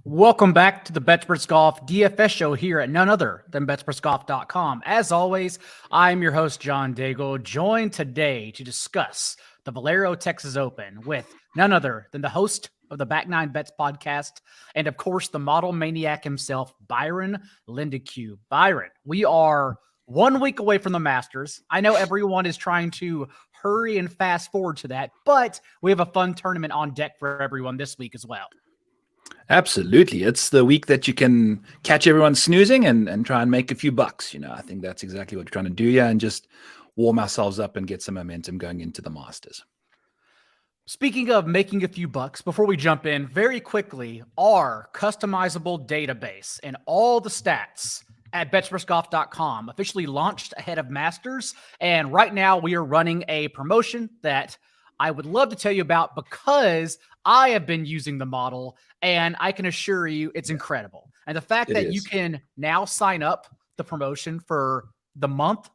Welcome back to the Betsperts Golf DFS Show here at none other than BetspertsGolf.com. As always, I'm your host, John Daigle, joined today to discuss the Valero Texas Open with none other than the host of the Back Nine Bets podcast and, of course, the model maniac himself, Byron Lindeque. Byron, we are 1 week away from the Masters. I know everyone is trying to hurry and fast forward to that, but we have a fun tournament on deck for everyone this week as well. Absolutely. It's the week that you can catch everyone snoozing and try and make a few bucks. I think that's exactly what we're trying to do here and just warm ourselves up and get some momentum going into the Masters. Speaking of making a few bucks, before we jump in, very quickly, our customizable database and all the stats at BetspertsGolf.com officially launched ahead of Masters. And right now we are running a promotion that I would love to tell you about because I have been using the model and I can assure you it's incredible. And the fact that you can now sign up the promotion for the month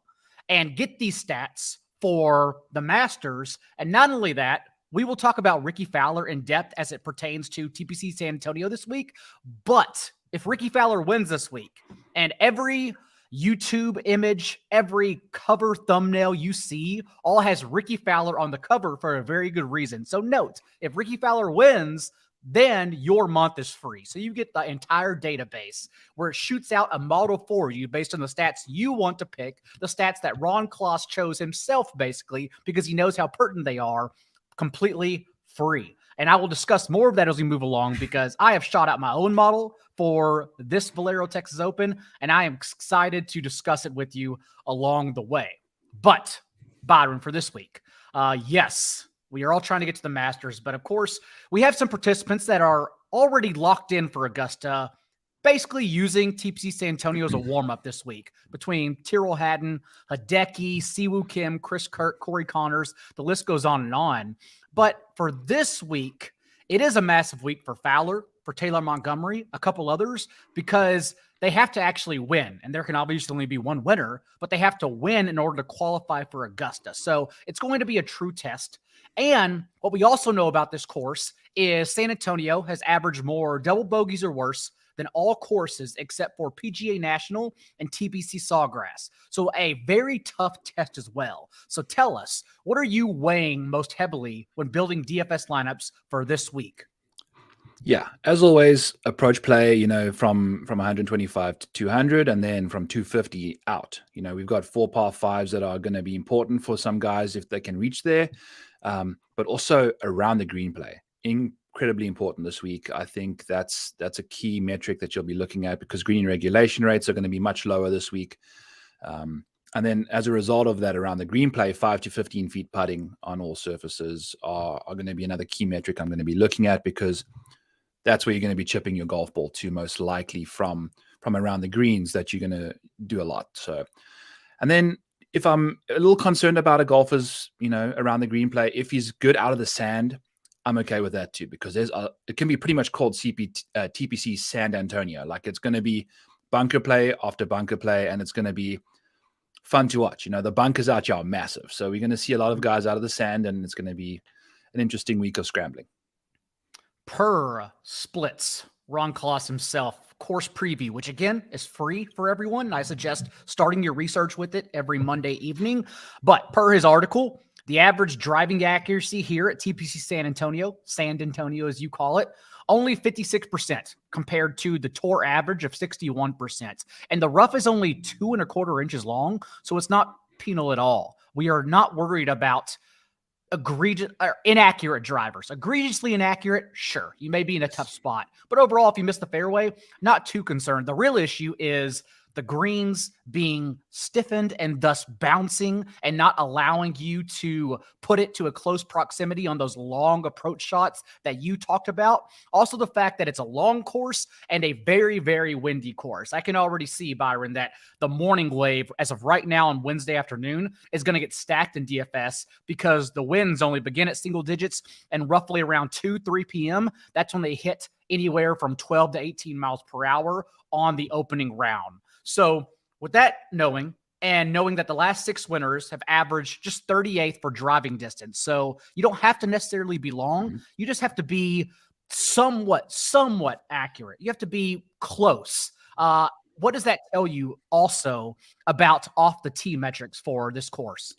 and get these stats for the Masters. And not only that, we will talk about Rickie Fowler in depth as it pertains to TPC San Antonio this week. But if Rickie Fowler wins this week and every YouTube image, every cover thumbnail you see all has Rickie Fowler on the cover for a very good reason. So note, if Rickie Fowler wins, then your month is free. So you get the entire database where it shoots out a model for you based on the stats you want to pick, the stats that Ron Kloss chose himself, basically, because he knows how pertinent they are, completely free. And I will discuss more of that as we move along because I have shot out my own model for this Valero Texas Open, and I am excited to discuss it with you along the way. But, Byron, for this week, yes, we are all trying to get to the Masters, but of course, we have some participants that are already locked in for Augusta, basically using TPC San Antonio as a warm-up this week between Tyrrell Hatton, Hideki, Siwoo Kim, Chris Kirk, Corey Connors. The list goes on and on. But for this week, it is a massive week for Fowler, for Taylor Montgomery, a couple others, because they have to actually win. And there can obviously only be one winner, but they have to win in order to qualify for Augusta. So it's going to be a true test. And what we also know about this course is San Antonio has averaged more double bogeys or worse than all courses except for PGA National and TPC Sawgrass. So a very tough test as well. So tell us, what are you weighing most heavily when building DFS lineups for this week? Yeah, as always, approach play, from 125 to 200 and then from 250 out. We've got 4 par 5s that are going to be important for some guys if they can reach there, but also around the green play. Incredibly important this week. I think that's a key metric that you'll be looking at because green regulation rates are going to be much lower this week. And then as a result of that, around the green play, 5 to 15 feet putting on all surfaces are going to be another key metric I'm going to be looking at because that's where you're going to be chipping your golf ball to most likely from around the greens that you're going to do a lot. So, and then if I'm a little concerned about a golfer's, around the green play, if he's good out of the sand, I'm okay with that too, because it can be pretty much called TPC San Antonio. Like it's going to be bunker play after bunker play, and it's going to be fun to watch. The bunkers out here are massive. So we're going to see a lot of guys out of the sand, and it's going to be an interesting week of scrambling. Per splits, Ron Kloss himself, course preview, which again is free for everyone. I suggest starting your research with it every Monday evening. But per his article, the average driving accuracy here at TPC San Antonio as you call it, only 56% compared to the tour average of 61%. And the rough is only 2.25 inches long, so it's not penal at all. We are not worried about egregious or inaccurate drivers. Egregiously inaccurate, sure, you may be in a tough spot. But overall, if you miss the fairway, not too concerned. The real issue is the greens being stiffened and thus bouncing and not allowing you to put it to a close proximity on those long approach shots that you talked about. Also, the fact that it's a long course and a very, very windy course. I can already see, Byron, that the morning wave, as of right now on Wednesday afternoon, is going to get stacked in DFS because the winds only begin at single digits and roughly around 2-3 p.m. That's when they hit anywhere from 12 to 18 miles per hour on the opening round. So with that knowing, and knowing that the last 6 winners have averaged just 38th for driving distance. So you don't have to necessarily be long. You just have to be somewhat accurate. You have to be close. What does that tell you also about off the tee metrics for this course?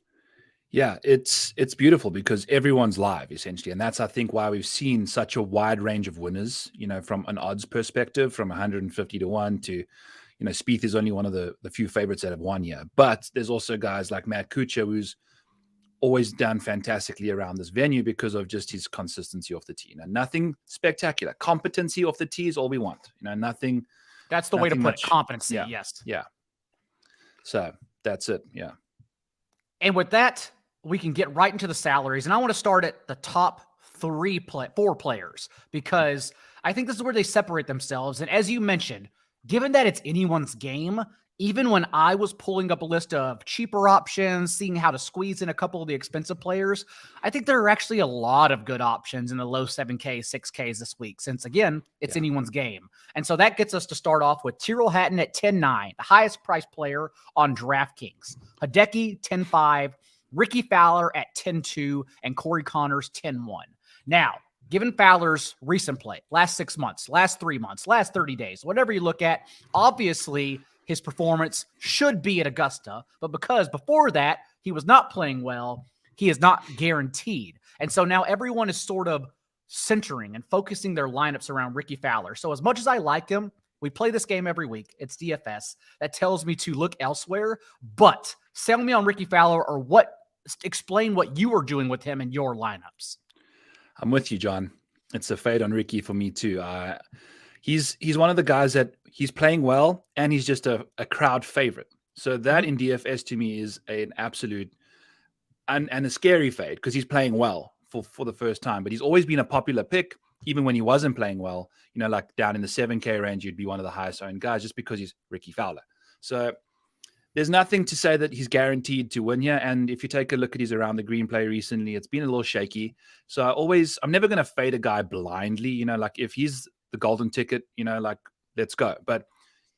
Yeah, it's beautiful because everyone's live essentially, and that's I think why we've seen such a wide range of winners. From an odds perspective, from 150 to 1 to, Spieth is only one of the few favorites that have won here. But there's also guys like Matt Kuchar, who's always done fantastically around this venue because of just his consistency off the tee. Nothing spectacular. Competency off the tee is all we want. Nothing. That's the way to put much, it. Competency. Yeah, yes. Yeah. So that's it. Yeah. And with that, we can get right into the salaries. And I want to start at the top four players, because I think this is where they separate themselves. And as you mentioned, given that it's anyone's game, even when I was pulling up a list of cheaper options, seeing how to squeeze in a couple of the expensive players, I think there are actually a lot of good options in the low 7K, 6Ks this week, since again, it's anyone's game. And so that gets us to start off with Tyrrell Hatton at 10.9, the highest priced player on DraftKings. Hideki, 10.5, Rickie Fowler at 10.2, and Corey Connors 10.1. Now, given Fowler's recent play, last 6 months, last 3 months, last 30 days, whatever you look at, obviously his performance should be at Augusta, but because before that he was not playing well, he is not guaranteed. And so now everyone is sort of centering and focusing their lineups around Rickie Fowler. So as much as I like him, we play this game every week. It's DFS. That tells me to look elsewhere, but sell me on Rickie Fowler, or explain what you are doing with him in your lineups. I'm with you, John. It's a fade on Rickie for me too. He's one of the guys that he's playing well, and he's just a crowd favorite. So that in DFS to me is an absolute and a scary fade, because he's playing well for the first time. But he's always been a popular pick, even when he wasn't playing well. Like down in the 7K range, you'd be one of the highest owned guys just because he's Rickie Fowler. So there's nothing to say that he's guaranteed to win here. And if you take a look at his around the green play recently, it's been a little shaky. So I'm never going to fade a guy blindly. Like if he's the golden ticket, like let's go. But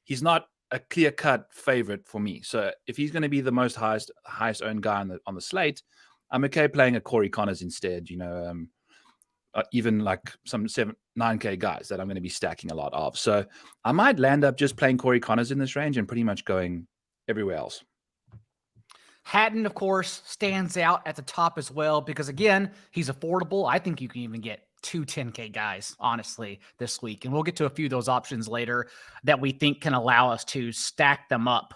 he's not a clear cut favorite for me. So if he's going to be the most highest owned guy on the slate, I'm okay playing a Corey Connors instead. Even like some 9K guys that I'm going to be stacking a lot of. So I might land up just playing Corey Connors in this range and pretty much going everywhere else. Hatton, of course, stands out at the top as well because, again, he's affordable. I think you can even get 2 10K guys, honestly, this week. And we'll get to a few of those options later that we think can allow us to stack them up.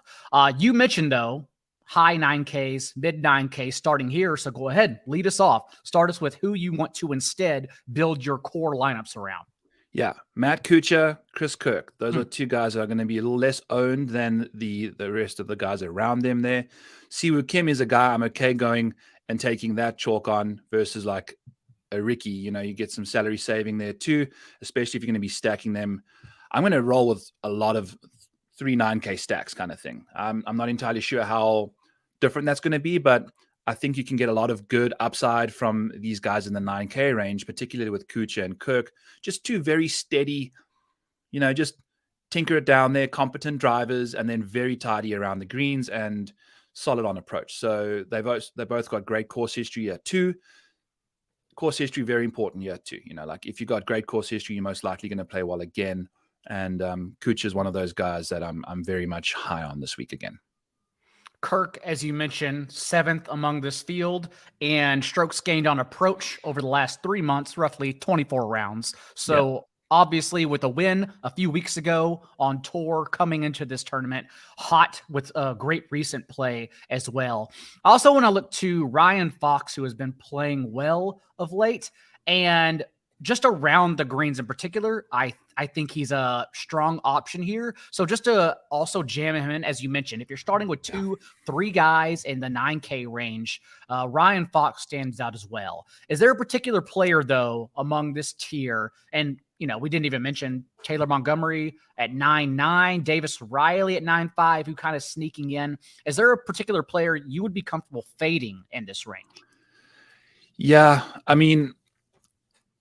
You mentioned, though, high 9Ks, mid 9Ks starting here. So go ahead, lead us off. Start us with who you want to instead build your core lineups around. Yeah, Matt Kuchar, Chris Kirk. Those are two guys that are going to be a little less owned than the rest of the guys around them there. Siwoo Kim is a guy I'm okay going and taking that chalk on versus like a Rickie. You get some salary saving there too, especially if you're going to be stacking them. I'm going to roll with a lot of 3 9K stacks kind of thing. I'm not entirely sure how different that's going to be, but I think you can get a lot of good upside from these guys in the 9K range, particularly with Kuchar and Kirk. Just two very steady, just tinker it down there, competent drivers, and then very tidy around the greens and solid on approach. So they both got great course history year two. Course history, very important year two. Like if you got great course history, you're most likely going to play well again. And Kuchar is one of those guys that I'm very much high on this week again. Kirk, as you mentioned, 7th among this field, and strokes gained on approach over the last 3 months, roughly 24 rounds. So obviously with a win a few weeks ago on tour coming into this tournament, hot with a great recent play as well. I also want to look to Ryan Fox, who has been playing well of late, and just around the greens in particular, I think he's a strong option here. So just to also jam him in, as you mentioned, if you're starting with 2-3 guys in the 9K range, Ryan Fox stands out as well. Is there a particular player, though, among this tier? And, we didn't even mention Taylor Montgomery at 9.9, Davis Riley at 9.5, who kind of sneaking in. Is there a particular player you would be comfortable fading in this range? Yeah, I mean,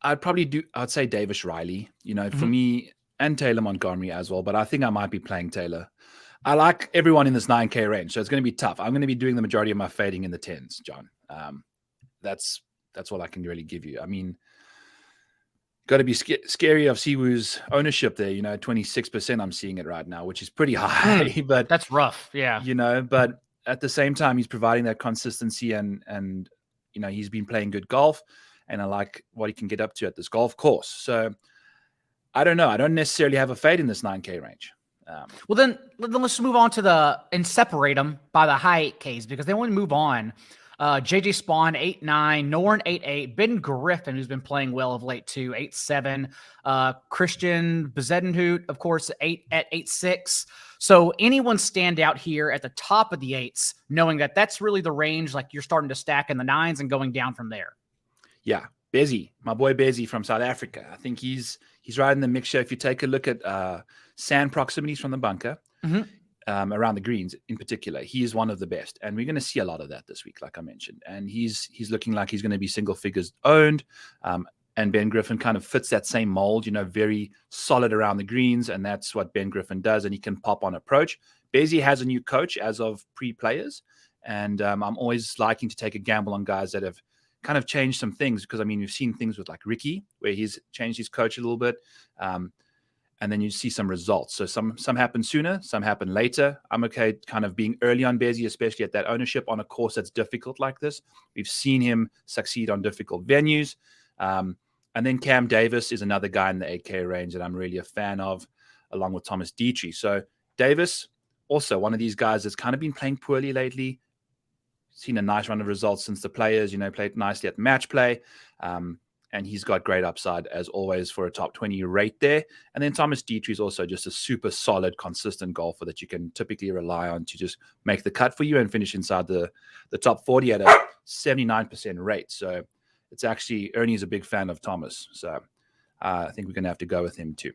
I'd say Davis Riley, for me, and Taylor Montgomery as well. But I think I might be playing Taylor. I like everyone in this 9K range, so it's going to be tough. I'm going to be doing the majority of my fading in the 10s, John. That's all I can really give you. I mean, got to be scary of Siwoo's ownership there. 26% I'm seeing it right now, which is pretty high. But that's rough. Yeah. But at the same time, he's providing that consistency and he's been playing good golf, and I like what he can get up to at this golf course. So I don't know. I don't necessarily have a fade in this 9K range. Well, then let's move on and separate them by the high 8Ks, because they want to move on. JJ Spawn, 8-9, Norn, 8-8, Ben Griffin, who's been playing well of late too, 8-7, Christian Bezedenhout, of course, 8-6. So anyone stand out here at the top of the 8s, knowing that that's really the range, like you're starting to stack in the 9s and going down from there? Yeah, Bezzy, my boy Bezzy from South Africa. I think he's right in the mixture. If you take a look at sand proximities from the bunker, around the greens in particular, he is one of the best, and we're going to see a lot of that this week, like I mentioned. And he's looking like he's going to be single figures owned. And Ben Griffin kind of fits that same mold, very solid around the greens, and that's what Ben Griffin does, and he can pop on approach. Bezzy has a new coach as of pre-players, and I'm always liking to take a gamble on guys that have kind of changed some things, because, we've seen things with like Rickie, where he's changed his coach a little bit, and then you see some results. So some happen sooner, some happen later. I'm okay kind of being early on Bezzy, especially at that ownership on a course that's difficult like this. We've seen him succeed on difficult venues. And then Cam Davis is another guy in the 8K range that I'm really a fan of, along with Thomas Dietrich. So Davis, also one of these guys that's kind of been playing poorly lately. Seen a nice run of results since the players, played nicely at match play. And he's got great upside, as always, for a top 20 rate there. And then Thomas Dietrich is also just a super solid, consistent golfer that you can typically rely on to just make the cut for you and finish inside the top 40 at a 79% rate. So it's actually, Ernie is a big fan of Thomas. So I think we're going to have to go with him too.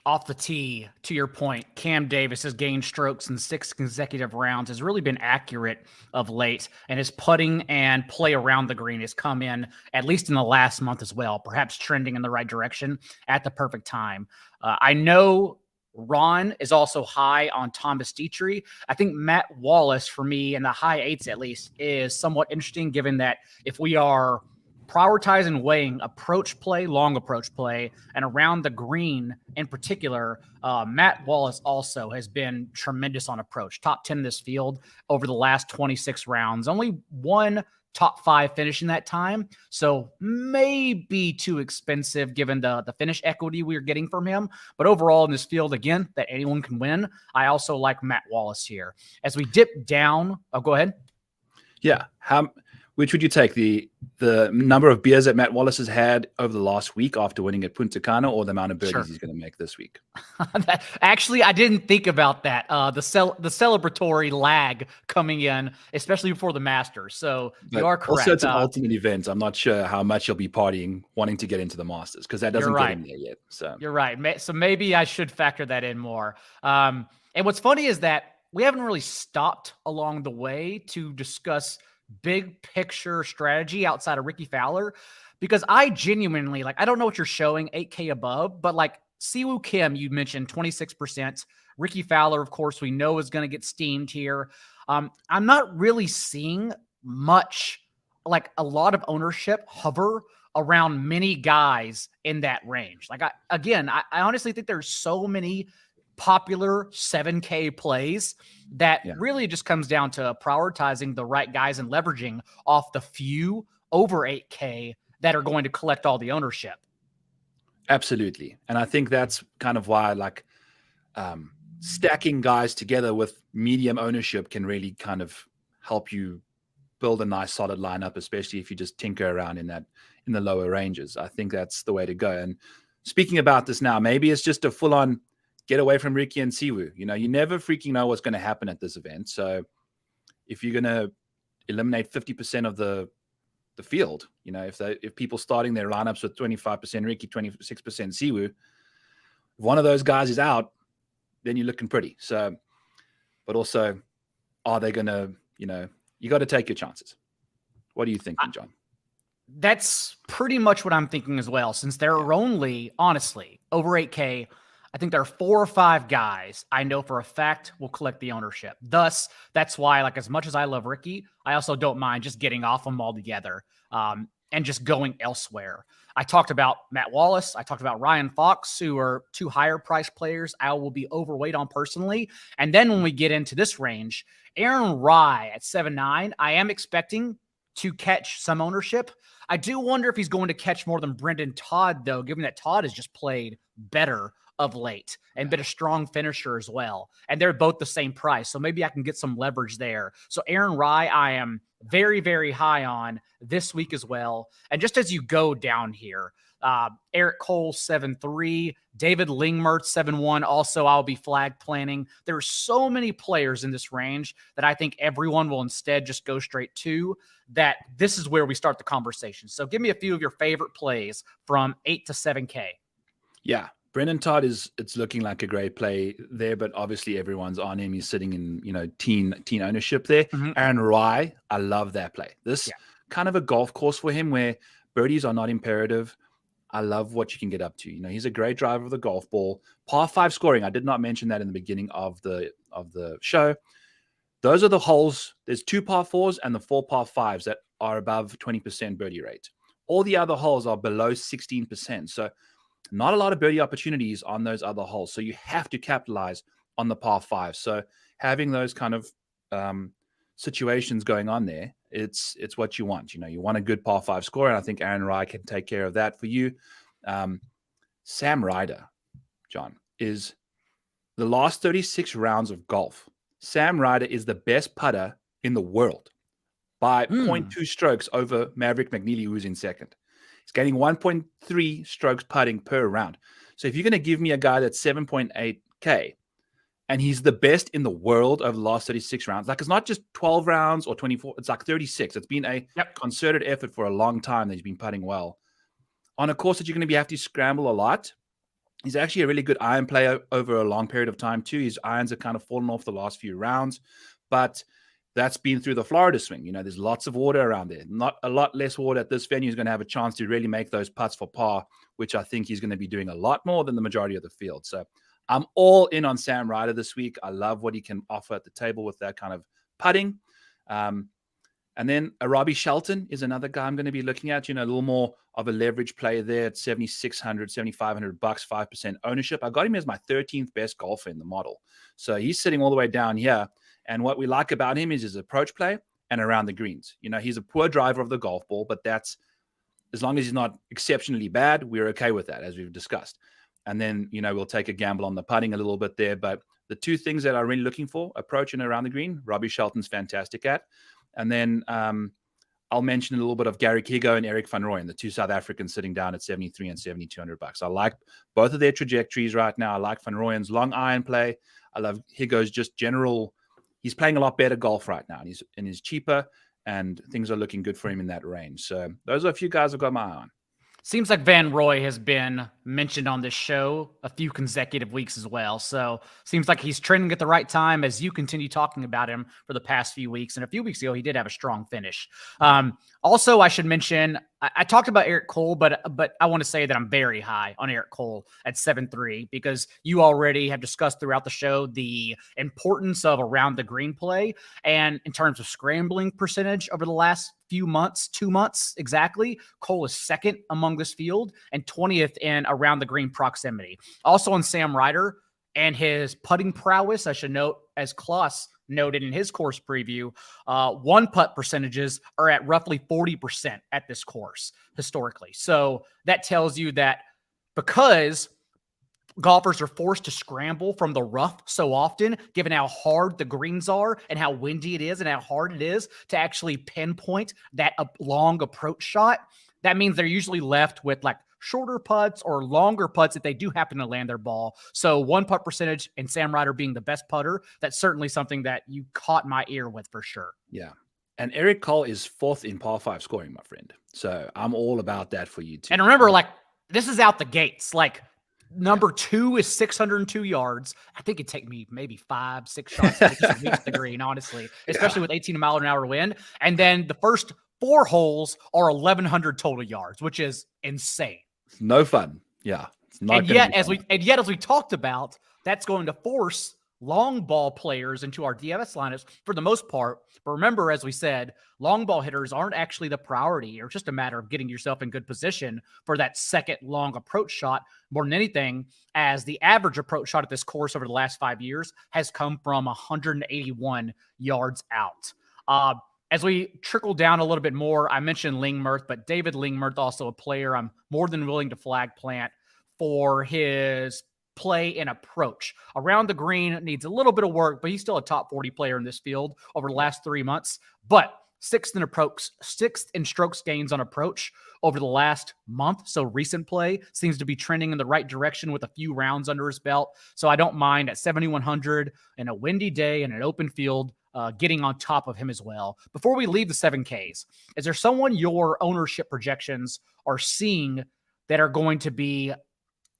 Off the tee, to your point, Cam Davis has gained strokes in 6 consecutive rounds, has really been accurate of late, and his putting and play around the green has come in, at least in the last month as well, perhaps trending in the right direction at the perfect time. I know Ron is also high on Thomas Dietrich. I think Matt Wallace, for me, in the high 8s at least, is somewhat interesting, given that if we are prioritizing weighing approach play, long approach play, and around the green in particular, Matt Wallace also has been tremendous on approach. Top 10 in this field over the last 26 rounds. Only one top 5 finish in that time. So maybe too expensive given the finish equity we're getting from him. But overall in this field, again, that anyone can win, I also like Matt Wallace here. As we dip down, go ahead. Yeah. Which would you take, the number of beers that Matt Wallace has had over the last week after winning at Punta Cana, or the amount of birdies he's going to make this week? Actually, I didn't think about that. The celebratory lag coming in, especially before the Masters. So you are correct. Also, it's an ultimate event. I'm not sure how much he'll be partying, wanting to get into the Masters, because that doesn't get him there yet. So you're right. So maybe I should factor that in more. And what's funny is that we haven't really stopped along the way to discuss big picture strategy outside of Rickie Fowler, because I genuinely, I don't know what you're showing 8K above, but Siwoo Kim, you mentioned 26%. Rickie Fowler, of course, we know is going to get steamed here. I'm not really seeing much, a lot of ownership hover around many guys in that range. I honestly think there's so many popular 7K plays that really just comes down to prioritizing the right guys and leveraging off the few over 8K that are going to collect all the ownership. Absolutely. And I think that's kind of why stacking guys together with medium ownership can really kind of help you build a nice solid lineup, especially if you just tinker around in the lower ranges. I think that's the way to go. And speaking about this now, maybe it's just a full on get away from Rickie and Siwoo. You never freaking know what's going to happen at this event. So if you're going to eliminate 50% of the field, if people starting their lineups with 25% Rickie, 26% Siwoo, if one of those guys is out, then you're looking pretty. So, but also, are they going to, you got to take your chances. What are you thinking, John? That's pretty much what I'm thinking as well. Since there are only, honestly, over 8K, I think there are 4 or 5 guys I know for a fact will collect the ownership. Thus, that's why, as much as I love Rickie, I also don't mind just getting off them altogether and just going elsewhere. I talked about Matt Wallace. I talked about Ryan Fox, who are two higher price players I will be overweight on personally. And then when we get into this range, Aaron Rye at 7'9", I am expecting to catch some ownership. I do wonder if he's going to catch more than Brendan Todd, though, given that Todd has just played better of late and been a strong finisher as well. And they're both the same price. So maybe I can get some leverage there. So Aaron Rye, I am very, very high on this week as well. And just as you go down here, Eric Cole, 7-3, David Lingmertz, 7-1. Also, I'll be flag planning. There are so many players in this range that I think everyone will instead just go straight to that. This is where we start the conversation. So give me a few of your favorite plays from 8 to 7K. Yeah. Brendan Todd it's looking like a great play there, but obviously everyone's on him. He's sitting in, teen ownership there. Mm-hmm. Aaron Rye, I love that play. This kind of a golf course for him where birdies are not imperative. I love what you can get up to. He's a great driver of the golf ball. Par 5 scoring. I did not mention that in the beginning of the show. Those are the holes. There's 2 par 4s and the 4 par 5s that are above 20% birdie rate. All the other holes are below 16%. So not a lot of birdie opportunities on those other holes. So you have to capitalize on the par 5. So having those kind of situations going on there, it's what you want. You want a good par 5 score, and I think Aaron Rye can take care of that for you. Sam Ryder, John, is the last 36 rounds of golf. Sam Ryder is the best putter in the world by 0.2 strokes over Maverick McNeely, who's in second. He's getting 1.3 strokes putting per round. So if you're going to give me a guy that's 7.8K and he's the best in the world over the last 36 rounds, like it's not just 12 rounds or 24, it's like 36. It's been a concerted effort for a long time that he's been putting well. On a course that you're going to have to scramble a lot, he's actually a really good iron player over a long period of time too. His irons have kind of fallen off the last few rounds, but that's been through the Florida swing. There's lots of water around there. Not a lot less water at this venue is going to have a chance to really make those putts for par, which I think he's going to be doing a lot more than the majority of the field. So I'm all in on Sam Ryder this week. I love what he can offer at the table with that kind of putting. And then a Robbie Shelton is another guy I'm going to be looking at, a little more of a leverage play there at $7,600, $7,500, 5% ownership. I got him as my 13th best golfer in the model. So he's sitting all the way down here. And what we like about him is his approach play and around the greens. He's a poor driver of the golf ball, but that's as long as he's not exceptionally bad, we're okay with that, as we've discussed. And then, we'll take a gamble on the putting a little bit there. But the two things that I'm really looking for, approach and around the green, Robbie Shelton's fantastic at. And then I'll mention a little bit of Gary Higo and Eric Van Rooyen, the two South Africans sitting down at $7,300 and $7,200. I like both of their trajectories right now. I like Van Rooyen's long iron play. I love Higo's just general. He's playing a lot better golf right now, and he's cheaper, and things are looking good for him in that range. So those are a few guys I've got my eye on. Seems like Van Roy has been mentioned on this show a few consecutive weeks as well. So seems like he's trending at the right time as you continue talking about him for the past few weeks. And a few weeks ago, he did have a strong finish. Also, I should mention, I talked about Eric Cole, but I want to say that I'm very high on Eric Cole at 7-3 because you already have discussed throughout the show the importance of around the green play. And in terms of scrambling percentage over the last few months, 2 months exactly, Cole is second among this field and 20th in around the green proximity. Also on Sam Ryder and his putting prowess, I should note, as Klaus noted in his course preview, one putt percentages are at roughly 40% at this course historically. So that tells you that because golfers are forced to scramble from the rough so often, given how hard the greens are and how windy it is and how hard it is to actually pinpoint that long approach shot, that means they're usually left with like shorter putts or longer putts if they do happen to land their ball. So one putt percentage and Sam Ryder being the best putter, that's certainly something that you caught my ear with for sure. Yeah. And Eric Cole is fourth in par 5 scoring, my friend. So I'm all about that for you too. And remember, like, this is out the gates. Like, number 2 is 602 yards. I think it'd take me maybe 5-6 shots to reach the green, honestly, especially with 18 mile an hour wind. And then the first 4 holes are 1,100 total yards, which is insane. No fun. Yeah. It's not and yet, as we talked about, that's going to force long ball players into our DFS lineups for the most part. But remember, as we said, long ball hitters aren't actually the priority, or just a matter of getting yourself in good position for that second long approach shot more than anything, as the average approach shot at this course over the last 5 years has come from 181 yards out. As we trickle down a little bit more, I mentioned Lingmerth, but David Lingmerth, also a player I'm more than willing to flag plant for his play and approach. Around the green needs a little bit of work, but he's still a top 40 player in this field over the last 3 months. But sixth in strokes gains on approach over the last month. So recent play seems to be trending in the right direction with a few rounds under his belt. So I don't mind at 7,100 in a windy day and an open field getting on top of him as well. Before we leave the 7Ks, is there someone your ownership projections are seeing that are going to be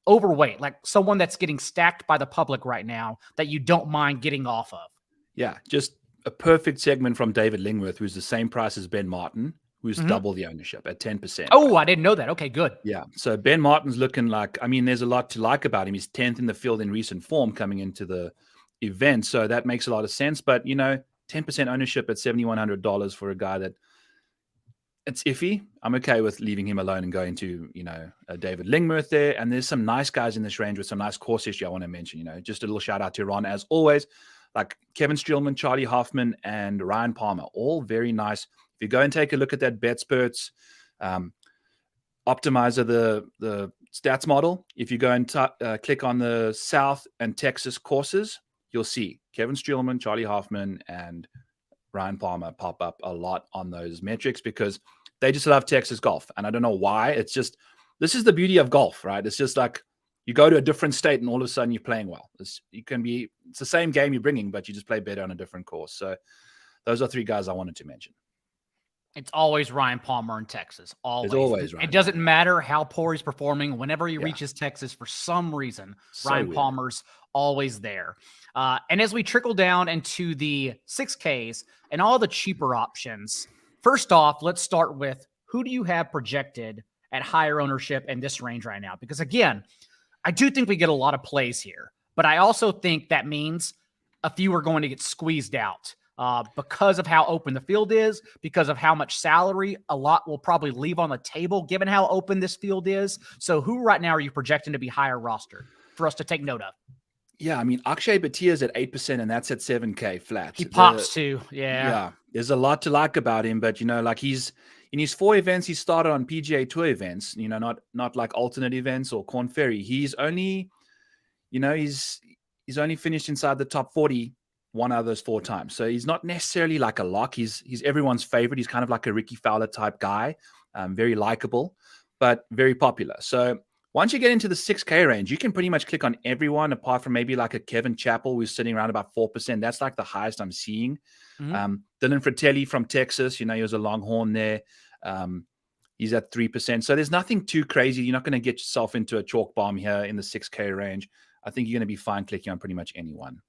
overweight, like someone that's getting stacked by the public right now that you don't mind getting off of? Yeah, just a perfect segment from David Lingmerth, who's the same price as Ben Martin, who's double the ownership at 10%. Oh, I didn't know that. Okay, good. Yeah, so Ben Martin's looking like, I mean, there's a lot to like about him. He's 10th in the field in recent form coming into the event, so that makes a lot of sense. But, 10% ownership at $7,100 for a guy that it's iffy. I'm okay with leaving him alone and going to, David Lingmerth there. And there's some nice guys in this range with some nice course history I want to mention. Just a little shout out to Ron, as always, like Kevin Streelman, Charlie Hoffman, and Ryan Palmer, all very nice. If you go and take a look at that Betsperts optimizer, the stats model, if you go and click on the South and Texas courses, you'll see Kevin Streelman, Charlie Hoffman, and Ryan Palmer pop up a lot on those metrics because they just love Texas golf. And I don't know why. It's just, this is the beauty of golf, right? It's just like you go to a different state and all of a sudden you're playing well. It's the same game you're bringing, but you just play better on a different course. So those are three guys I wanted to mention. It's always Ryan Palmer in Texas. Always. It's always Ryan. It doesn't matter how poor he's performing. Whenever he reaches Texas, for some reason, Ryan Palmer's always there. And as we trickle down into the 6Ks and all the cheaper options, first off, let's start with who do you have projected at higher ownership in this range right now? Because again, I do think we get a lot of plays here, but I also think that means a few are going to get squeezed out. Because of how open the field is, because of how much salary a lot will probably leave on the table, given how open this field is. So who right now are you projecting to be higher rostered for us to take note of? Yeah, I mean, Akshay Bhatia is at 8%, and that's at 7K flat. He pops too. Yeah. Yeah, there's a lot to like about him, but, like he's in his 4 events, he started on PGA Tour events, not like alternate events or Corn Ferry. He's only, he's only finished inside the top 40 one out of those 4 times. So he's not necessarily like a lock. He's everyone's favorite. He's kind of like a Rickie Fowler type guy, very likable, but very popular. So once you get into the 6K range, you can pretty much click on everyone apart from maybe like a Kevin Chappell, who's sitting around about 4%. That's like the highest I'm seeing. Dylan Fratelli from Texas, he was a Longhorn there. He's at 3%. So there's nothing too crazy. You're not going to get yourself into a chalk bomb here in the 6K range. I think you're going to be fine clicking on pretty much anyone.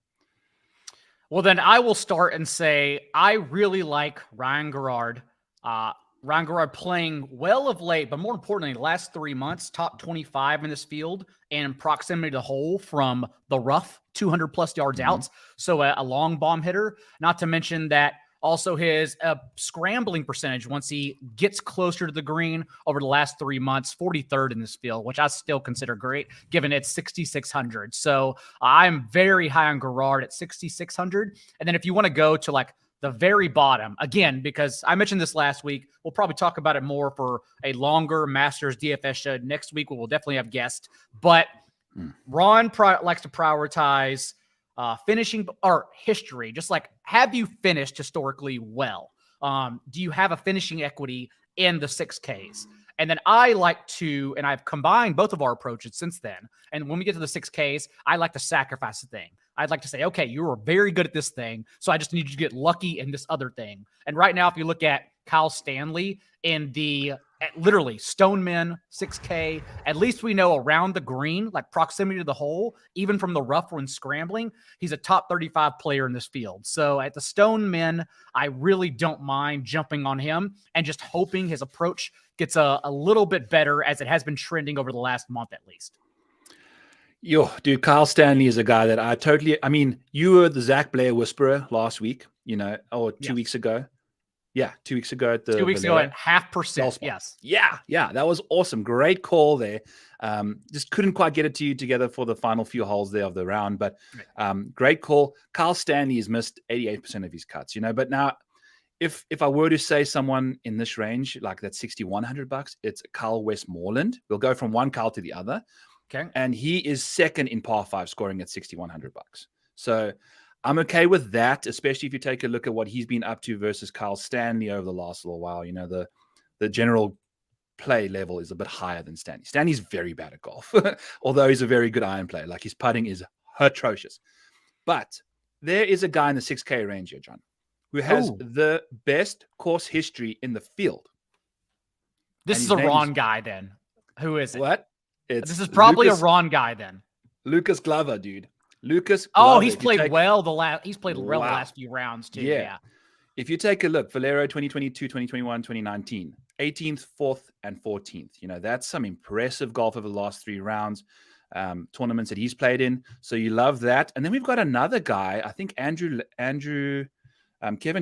Well, then I will start and say I really like Ryan Garrard. Ryan Garrard playing well of late, but more importantly, the last 3 months, top 25 in this field and proximity to the hole from the rough, 200 plus yards out. So a long bomb hitter, not to mention that also his scrambling percentage once he gets closer to the green over the last 3 months, 43rd in this field, which I still consider great given it's 6,600. So I'm very high on Garrard at 6,600. And then if you want to go to like the very bottom, again, because I mentioned this last week, we'll probably talk about it more for a longer Masters DFS show next week. We will definitely have guests, but Ron likes to prioritize finishing or history, just like, have you finished historically well? Do you have a finishing equity in the 6Ks? And then I like to, and I've combined both of our approaches since then. And when we get to the 6Ks, I like to sacrifice the thing. I'd like to say, okay, you were very good at this thing, so I just need you to get lucky in this other thing. And right now, if you look at Kyle Stanley in the literally Stoneman 6K, at least we know around the green, like proximity to the hole, even from the rough when scrambling, he's a top 35 player in this field. So at the Stoneman, I really don't mind jumping on him and just hoping his approach gets a little bit better as it has been trending over the last month at least. Yo, dude, Kyle Stanley is a guy that I mean, you were the Zach Blair whisperer last week, or 2 weeks Yes. ago. Yeah, 2 weeks ago at 2 weeks ago the at half Valero percent. spot. Yes. Yeah, that was awesome. Great call there. Just couldn't quite get it to you together for the final few holes there of the round, but great call. Kyle Stanley has missed 88% of his cuts, but now if I were to say someone in this range, like that $6,100, it's Kyle Westmoreland. We'll go from one Kyle to the other. Okay. And he is second in par 5 scoring at $6,100. So I'm okay with that, especially if you take a look at what he's been up to versus Kyle Stanley over the last little while. The general play level is a bit higher than Stanley. Stanley's very bad at golf, although he's a very good iron player. Like, his putting is atrocious. But there is a guy in the 6K range here, John, who has the best course history in the field. This is a Ron guy then. Who is it? What? This is probably a Ron guy then. Lucas Glover, dude. Lucas Glover. Oh, he's played well the last few rounds too. Yeah. If you take a look, Valero 2022, 2021, 2019, 18th, 4th, and 14th. That's some impressive golf over the last 3 rounds, tournaments that he's played in. So you love that. And then we've got another guy, I think Kevin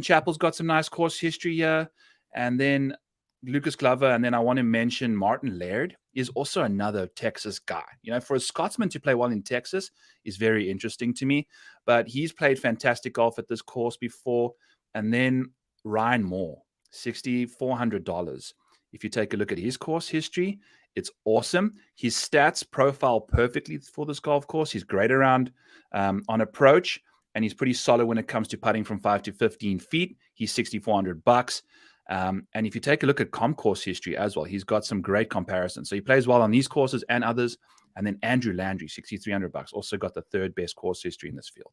Chappell's got some nice course history here. And then Lucas Glover, and then I want to mention Martin Laird is also another Texas guy. For a Scotsman to play well in Texas is very interesting to me, but he's played fantastic golf at this course before. And then Ryan Moore, $6,400. If you take a look at his course history, it's awesome. His stats profile perfectly for this golf course. He's great around on approach, and he's pretty solid when it comes to putting from 5 to 15 feet. He's $6,400. And if you take a look at comp course history as well, he's got some great comparisons. So he plays well on these courses and others. And then Andrew Landry, $6,300, also got the 3rd best course history in this field.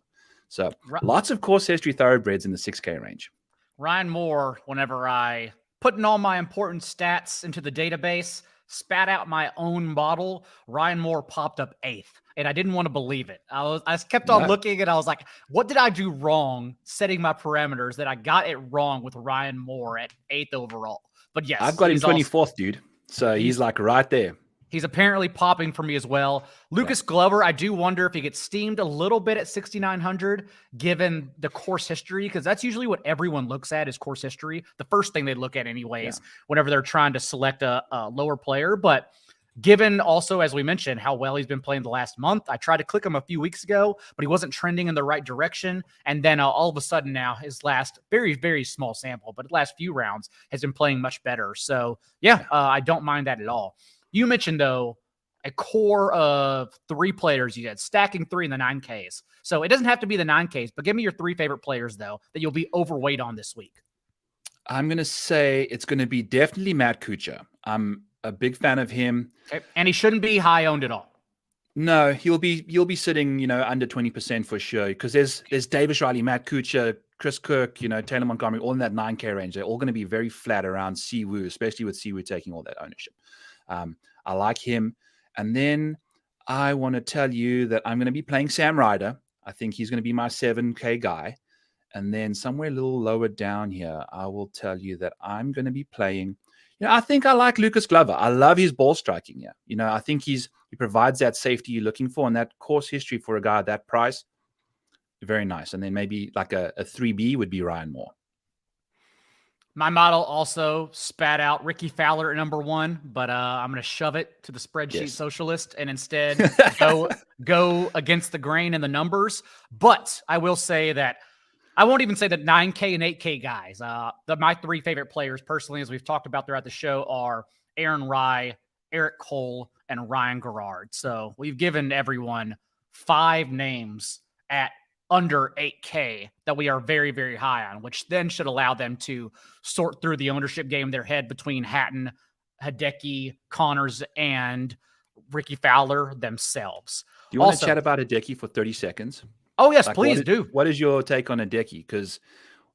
So lots of course history thoroughbreds in the 6K range. Ryan Moore, whenever I put in all my important stats into the database, spat out my own model, Ryan Moore popped up 8th. And I didn't want to believe it. I kept on looking, and I was like, what did I do wrong setting my parameters that I got it wrong with Ryan Moore at 8th overall? But yes, I've got him 24th, dude. So he's like right there. He's apparently popping for me as well. Lucas Glover, I do wonder if he gets steamed a little bit at 6,900 given the course history, because that's usually what everyone looks at is course history. The first thing they look at anyways, whenever they're trying to select a lower player. But given also, as we mentioned, how well he's been playing the last month, I tried to click him a few weeks ago, but he wasn't trending in the right direction. And then all of a sudden now his last very, very small sample, but the last few rounds has been playing much better. So I don't mind that at all. You mentioned, though, a core of 3 players you had, stacking 3 in the 9Ks. So it doesn't have to be the 9Ks, but give me your 3 favorite players, though, that you'll be overweight on this week. I'm going to say it's going to be definitely Matt Kuchar. I'm a big fan of him. Okay. And he shouldn't be high owned at all. No, you'll be sitting, under 20% for sure, because there's Davis Riley, Matt Kuchar, Chris Kirk, Taylor Montgomery, all in that 9K range. They're all going to be very flat around Siwoo, especially with Siwoo taking all that ownership. I like him. And then I want to tell you that I'm going to be playing Sam Ryder. I think he's going to be my 7K guy. And then somewhere a little lower down here, I will tell you that I'm going to be playing. I think I like Lucas Glover. I love his ball striking here. I think he provides that safety you're looking for, and that course history for a guy at that price, very nice. And then maybe like a 3B would be Ryan Moore. My model also spat out Rickie Fowler at number 1, but I'm going to shove it to the spreadsheet socialist and instead go against the grain in the numbers. But I will say that I won't even say that 9K and 8K guys. My 3 favorite players personally, as we've talked about throughout the show, are Aaron Rye, Eric Cole, and Ryan Garrard. So we've given everyone 5 names at under 8K that we are very, very high on, which then should allow them to sort through the ownership game in their head between Hatton, Hideki, Connors, and Rickie Fowler themselves. Do you want to chat about Hideki for 30 seconds? Oh, yes, please do. What is your take on Hideki? Because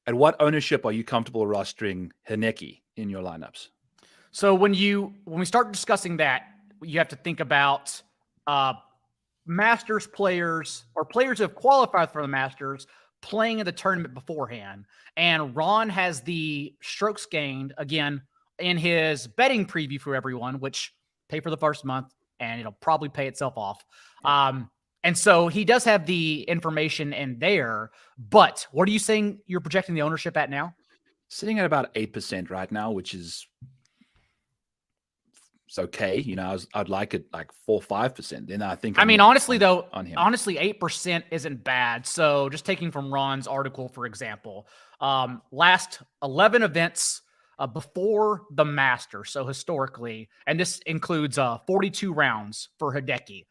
at what ownership are you comfortable rostering Hideki in your lineups? So when we start discussing that, you have to think about Masters players or players who have qualified for the Masters playing in the tournament beforehand. And Ron has the strokes gained, again, in his betting preview for everyone, which pay for the first month and it'll probably pay itself off. And so he does have the information in there, but what are you saying you're projecting the ownership at now? Sitting at about 8% right now, which is it's okay. You know, I'd like it like 4 or 5%. Then I think honestly, though, on him. honestly, 8% isn't bad. So just taking from Ron's article, for example, last 11 events before the Masters. So historically, and this includes 42 rounds for Hideki.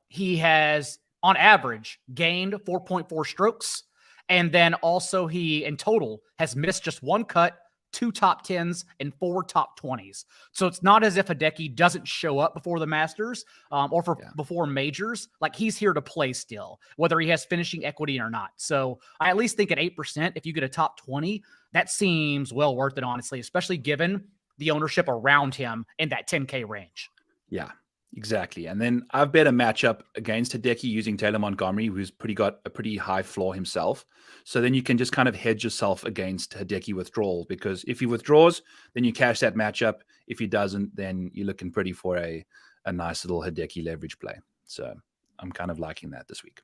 He has, on average, gained 4.4 strokes. And then also he, in total, has missed just one cut, 2 top 10s, and 4 top 20s. So it's not as if Hideki doesn't show up before the Masters or before majors. Like, he's here to play still, whether he has finishing equity or not. So I at least think at 8%, if you get a top 20, that seems well worth it, honestly, especially given the ownership around him in that 10K range. Yeah. Exactly. And then I've bet a matchup against Hideki using Taylor Montgomery, who's got a pretty high floor himself. So then you can just kind of hedge yourself against Hideki withdrawal, because if he withdraws, then you cash that matchup. If he doesn't, then you're looking pretty for a nice little Hideki leverage play. So I'm kind of liking that this week.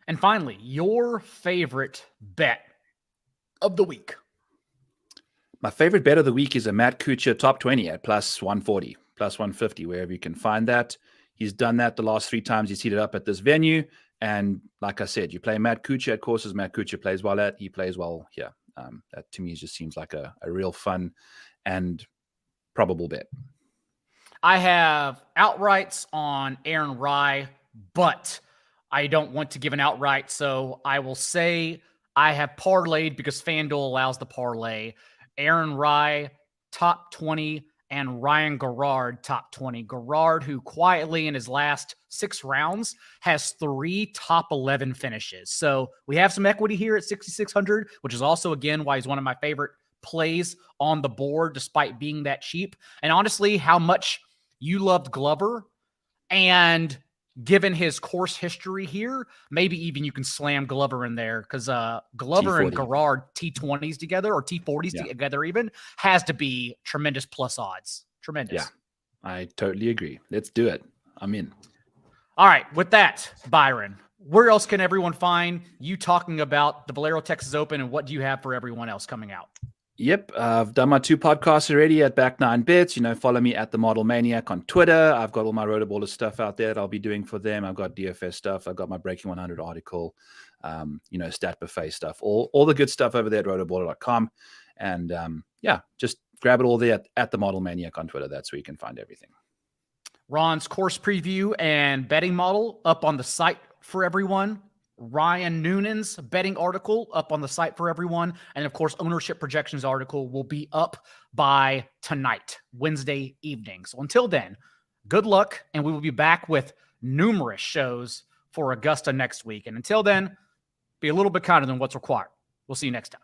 And finally, your favorite bet of the week. My favorite bet of the week is a Matt Kuchar top 20 at plus 140. Plus 150, wherever you can find that. He's done that the last 3 times he's heated up at this venue. And like I said, you play Matt Kuchar at courses Matt Kuchar plays well at. He plays well here. That to me just seems like a real fun and probable bet. I have outrights on Aaron Rai, but I don't want to give an outright. So I will say I have parlayed, because FanDuel allows the parlay, Aaron Rai top 20 and Ryan Garrard top 20. Garrard, who quietly in his last 6 rounds has 3 top 11 finishes. So we have some equity here at 6,600, which is also, again, why he's one of my favorite plays on the board, despite being that cheap. And honestly, how much you loved Glover, and given his course history here, maybe even you can slam Glover in there, because Glover T40. and Garrard T20s together, or T40s together even, has to be tremendous plus odds. Tremendous. Yeah, I totally agree. Let's do it. I'm in. All right. With that, Byron, where else can everyone find you talking about the Valero Texas Open, and what do you have for everyone else coming out? Yep, I've done my 2 podcasts already at Back 9 Bits. You know, follow me at the Model Maniac on Twitter. I've got all my Rotoballer stuff out there that I'll be doing for them. I've got DFS stuff. I've got my Breaking 100 article, Stat Buffet stuff, all the good stuff over there at rotoballer.com. And just grab it all there at the Model Maniac on Twitter. That's where you can find everything. Ron's course preview and betting model up on the site for everyone. Ryan Noonan's betting article up on the site for everyone. And of course, ownership projections article will be up by tonight, Wednesday evening. So until then, good luck. And we will be back with numerous shows for Augusta next week. And until then, be a little bit kinder than what's required. We'll see you next time.